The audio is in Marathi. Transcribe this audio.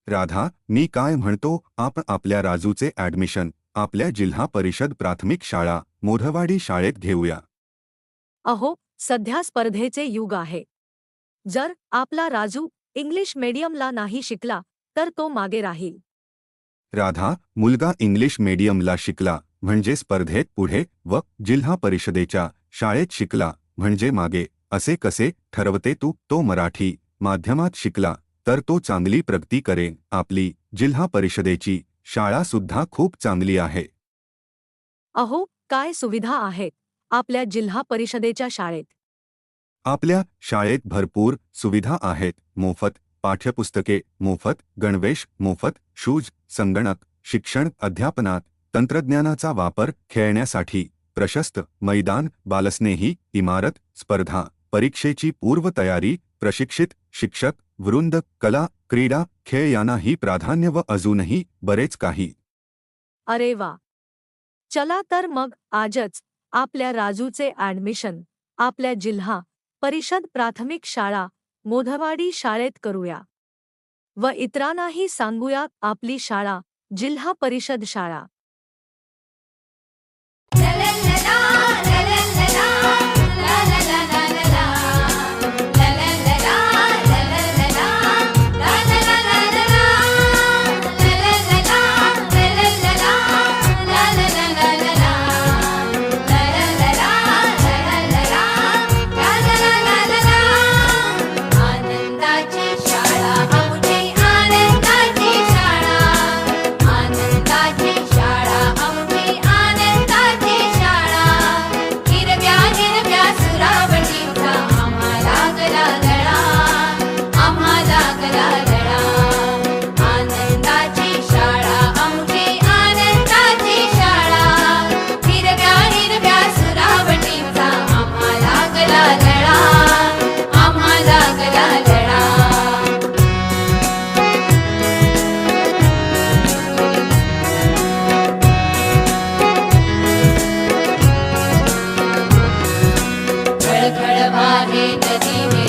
राधा, मी काय म्हणतो, आपण आपल्या राजूचे ॲडमिशन आपल्या जिल्हा परिषद प्राथमिक शाळा मोधवाडी शाळेत घेऊया. अहो, सध्या स्पर्धेचे युग आहे. जर आपला राजू इंग्लिश मीडियमला नाही शिकला तर तो मागे राहील. राधा, मुलगा इंग्लिश मीडियमला शिकला म्हणजे स्पर्धेत पुढे व जिल्हा परिषदेच्या शाळेत शिकला म्हणजे मागे, असे कसे ठरवते तू? तो मराठी माध्यमात शिकला तर तो चांगली प्रगती करेल. आपली जिल्हा परिषदेची शाळा सुद्धा खूप चांगली आहे. अहो, काय सुविधा आहेत आपल्या जिल्हा परिषदेच्या शाळेत. आपल्या शाळेत भरपूर सुविधा आहेत. मोफत पाठ्यपुस्तके, मोफत गणवेश, मोफत शूज, संगणक, शिक्षण, अध्यापनात तंत्रज्ञानाचा वापर, खेळण्यासाठी प्रशस्त मैदान, बालस्नेही इमारत, स्पर्धा परीक्षेची पूर्वतयारी, प्रशिक्षित शिक्षक वृंद, कला, क्रीडा, खेळ यांनाही प्राधान्य व अजूनही बरेच काही. अरे वा, चला तर मग आजच आपल्या राजूचे ॲडमिशन आपल्या जिल्हा परिषद प्राथमिक शाळा मोधवाडी शाळेत करूया व इतरांनाही सांगूया आपली शाळा जिल्हा परिषद शाळा. खळखळ वाहे नदी